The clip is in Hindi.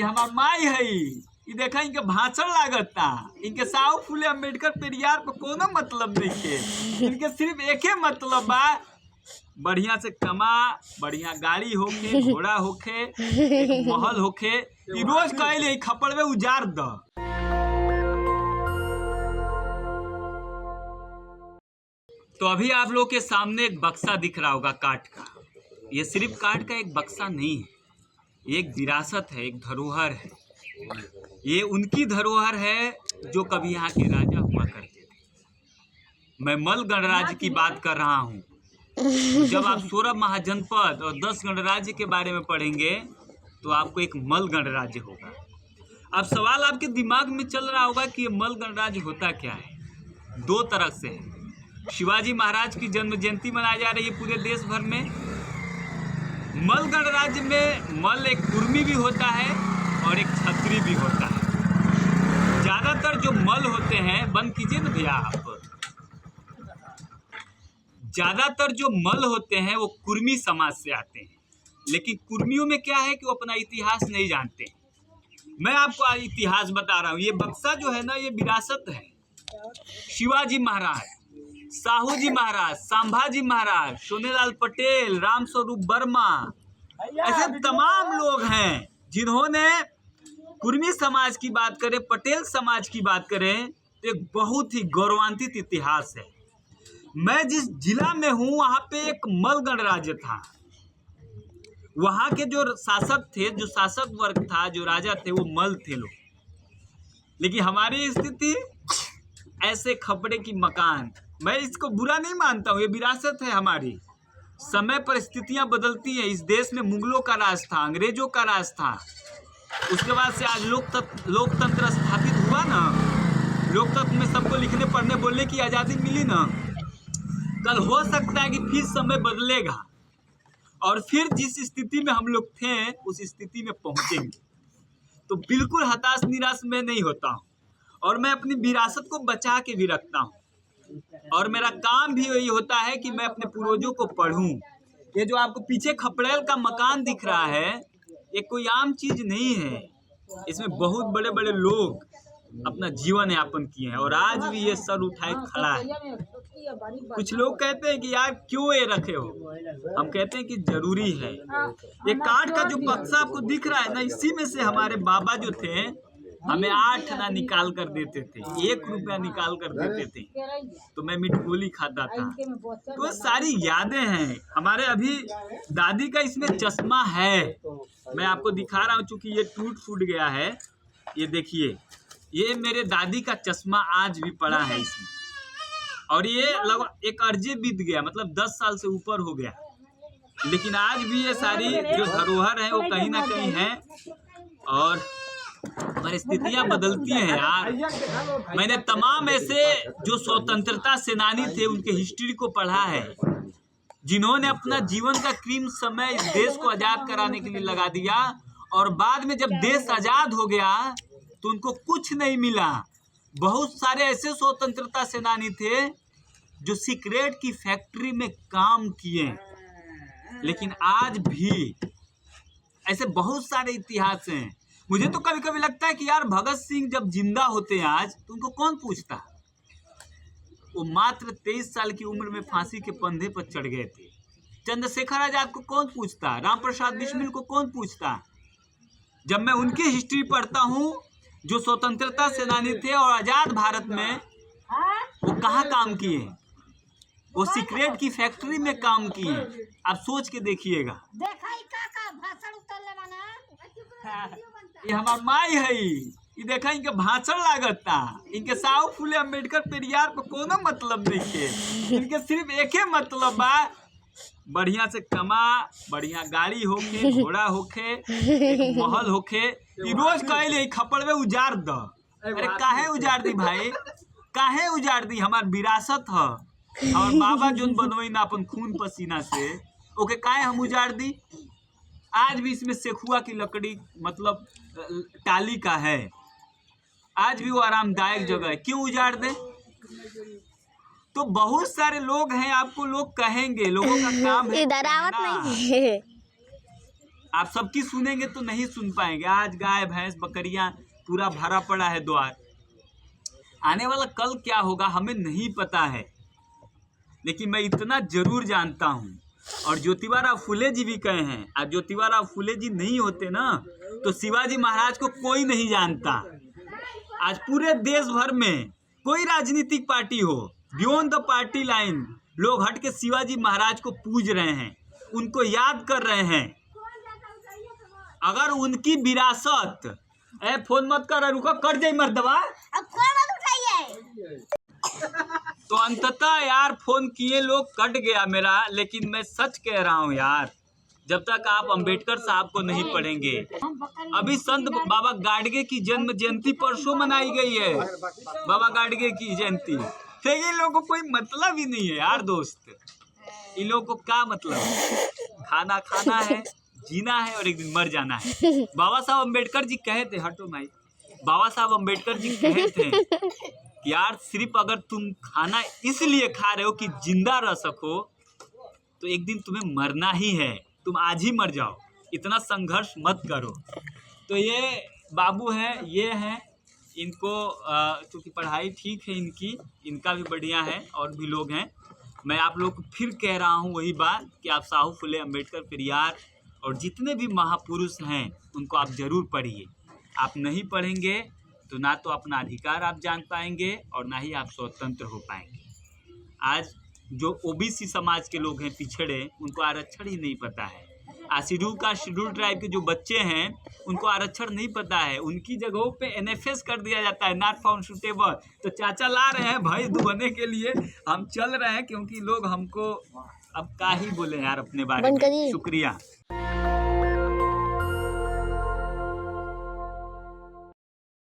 हमार माई है ये देखा इनके भाषण लागता। इनके साहू फुले अम्बेडकर पेरियार पर कोनो मतलब नहीं है। इनके सिर्फ एक ही मतलब बा, बढ़िया से कमा, बढ़िया गाड़ी होखे, घोड़ा होखे, एक महल होखे। ये रोज कहले खपड़वे उजाड़ द। तो अभी आप लोग के सामने एक बक्सा दिख रहा होगा काठ का। ये सिर्फ काठ का एक बक्सा नहीं है, एक विरासत है, एक धरोहर है। ये उनकी धरोहर है जो कभी यहाँ के राजा हुआ करते थे। मैं मल गणराज्य की बात कर रहा हूँ। तो जब आप 16 महाजनपद और 10 गणराज्य के बारे में पढ़ेंगे तो आपको एक मल गणराज्य होगा। अब सवाल आपके दिमाग में चल रहा होगा कि ये मल गणराज्य होता क्या है। दो तरह से है। शिवाजी महाराज की जन्म जयंती मनाई जा रही है पूरे देश भर में। मल गणराज्य में मल एक कुर्मी भी होता है और एक छत्री भी होता है। ज्यादातर जो मल होते हैं, बंद कीजिए ना भैया आप, ज्यादातर जो मल होते हैं वो कुर्मी समाज से आते हैं। लेकिन कुर्मियों में क्या है कि वो अपना इतिहास नहीं जानते। मैं आपको इतिहास बता रहा हूँ। ये बक्सा जो है ना, ये विरासत है। शिवाजी महाराज, साहू जी महाराज, संभाजी महाराज, सोनेलाल पटेल, राम स्वरूप वर्मा, ऐसे तमाम लोग हैं जिन्होंने कुर्मी समाज की बात करें, पटेल समाज की बात करें तो एक बहुत ही गौरवान्वित इतिहास है। मैं जिस जिला में हूँ वहाँ पे एक मल गणराज्य था। वहाँ के जो शासक थे, जो शासक वर्ग था, जो राजा थे, वो मल थे लोग। लेकिन हमारी स्थिति ऐसे खपड़े की मकान। मैं इसको बुरा नहीं मानता हूँ, ये विरासत है हमारी। समय पर स्थितियाँ बदलती हैं। इस देश में मुगलों का राज था, अंग्रेजों का राज था। उसके बाद से आज लोकतंत्र स्थापित हुआ ना। लोकतंत्र में सबको लिखने पढ़ने बोलने की आज़ादी मिली ना। कल हो सकता है कि फिर समय बदलेगा और फिर जिस स्थिति में हम लोग थे उस स्थिति में पहुँचेंगे। तो बिल्कुल हताश निराश मैं नहीं होता हूँ और मैं अपनी विरासत को बचा के भी रखता हूँ। और मेरा काम भी यही होता है कि मैं अपने पूर्वजों को पढ़ूं। ये जो आपको पीछे खपड़ेल का मकान दिख रहा है, ये कोई आम चीज नहीं है। इसमें बहुत बड़े बड़े लोग अपना जीवन यापन किए हैं और आज भी ये सर उठाए खड़ा है। कुछ लोग कहते हैं कि यार क्यों ये रखे हो, हम कहते हैं कि जरूरी है। ये काठ का जो बक्सा आपको दिख रहा है ना, इसी में से हमारे बाबा जो थे हमें 8 आना निकाल कर देते थे, 1 रुपया निकाल कर देते थे, तो मैं मीठ गोली खाता था। तो सारी यादें हैं हमारे। अभी दादी का इसमें चश्मा है, मैं आपको दिखा रहा हूँ। चूंकि ये टूट फूट गया है, ये देखिए, ये मेरे दादी का चश्मा आज भी पड़ा है इसमें। और ये लगभग एक अर्जे बीत गया, मतलब 10 साल से ऊपर हो गया। लेकिन आज भी ये सारी जो धरोहर है वो कहीं ना कहीं है। और परिस्थितियां बदलती हैं यार। मैंने तमाम ऐसे जो स्वतंत्रता सेनानी थे उनके हिस्ट्री को पढ़ा है, जिन्होंने अपना जीवन का कीमती समय इस देश को आजाद कराने के लिए लगा दिया। और बाद में जब देश आजाद हो गया तो उनको कुछ नहीं मिला। बहुत सारे ऐसे स्वतंत्रता सेनानी थे जो सिगरेट की फैक्ट्री में काम किए। लेकिन आज भी ऐसे बहुत सारे इतिहास हैं। मुझे तो कभी कभी लगता है कि यार भगत सिंह जब जिंदा होते हैं आज, तो उनको कौन पूछता। वो मात्र 23 साल की उम्र में फांसी के फंदे पर चढ़ गए थे। चंद्रशेखर आजाद को कौन पूछता, राम प्रसाद बिस्मिल को कौन पूछता। जब मैं उनकी हिस्ट्री पढ़ता हूँ, जो स्वतंत्रता सेनानी थे और आजाद भारत में, वो कहाँ काम किए, वो सिगरेट की फैक्ट्री में काम किए। आप सोच के देखिएगा। ये हमार माई है ये देखा इनके भाषण लागता। इनके साहू फुले अम्बेडकर पेरियार पर कोनो मतलब नहीं है। इनके सिर्फ एक ही मतलब बा, बढ़िया से कमा, बढ़िया गाड़ी होखे, घोड़ा होखे, एक महल होखे। ये रोज कहले खपड़वे उजाड़ द। अरे काहे उजाड़ दी भाई, काहे उजाड़ दी? हमार विरासत है। हमार बाबा जोन बनवई ना अपन खून पसीना से, ओके काहे हम उजाड़ दी? आज भी इसमें सेखुआ की लकड़ी, मतलब टाली का है। आज भी वो आरामदायक जगह है, क्यों उजाड़ दे? तो बहुत सारे लोग हैं, आपको लोग कहेंगे, लोगों का काम है। आप सबकी सुनेंगे तो नहीं सुन पाएंगे। आज गाय भैंस बकरियां पूरा भरा पड़ा है द्वार। आने वाला कल क्या होगा हमें नहीं पता है, लेकिन मैं इतना जरूर जानता हूँ, और ज्योतिबा फुले जी भी कहे हैं। आज ज्योतिबा फुले जी नहीं होते ना तो शिवाजी महाराज को कोई नहीं जानता। आज पूरे देश भर में कोई राजनीतिक पार्टी हो, बियॉन्ड द पार्टी लाइन, लोग हट के शिवाजी महाराज को पूज रहे हैं, उनको याद कर रहे हैं। अगर उनकी विरासत, फोन मत कर, रुको, कट जाए मर्दवा, अब फोन मत उठाइए। तो अंततः यार फोन किए लोग, कट गया मेरा, लेकिन मैं सच कह रहा हूँ यार, जब तक आप अंबेडकर साहब को नहीं पढ़ेंगे। अभी संत बाबा गाडगे की जन्म जयंती परसों मनाई गई है, बाबा गाडगे की जयंती। तो ये लोगों को कोई मतलब ही नहीं है यार दोस्त। इन लोगों को क्या मतलब, खाना खाना है, जीना है और एक दिन मर जाना है। बाबा साहब अम्बेडकर जी कहे थे, हटो भाई, बाबा साहब अम्बेडकर जी कहे थे कि यार सिर्फ अगर तुम खाना इसलिए खा रहे हो कि जिंदा रह सको, तो एक दिन तुम्हें मरना ही है, तुम आज ही मर जाओ, इतना संघर्ष मत करो। तो ये बाबू हैं, ये हैं, इनको क्योंकि पढ़ाई ठीक है इनकी, इनका भी बढ़िया है, और भी लोग हैं। मैं आप लोग को फिर कह रहा हूँ वही बात कि आप साहू फुले अम्बेडकर, पेरियार और जितने भी महापुरुष हैं उनको आप ज़रूर पढ़िए। आप नहीं पढ़ेंगे तो ना तो अपना अधिकार आप जान पाएंगे और ना ही आप स्वतंत्र हो पाएंगे। आज जो ओबीसी समाज के लोग हैं, पिछड़े, उनको आरक्षण ही नहीं पता है। शेड्यूल ट्राइब के जो बच्चे हैं उनको आरक्षण नहीं पता है, उनकी जगहों पे एनएफएस कर दिया जाता है, नॉट फाउंड सूटेबल। तो चाचा ला रहे हैं भाई दुबने के लिए, हम चल रहे हैं, क्योंकि लोग हमको अब क्या ही बोले यार अपने बारे में। शुक्रिया।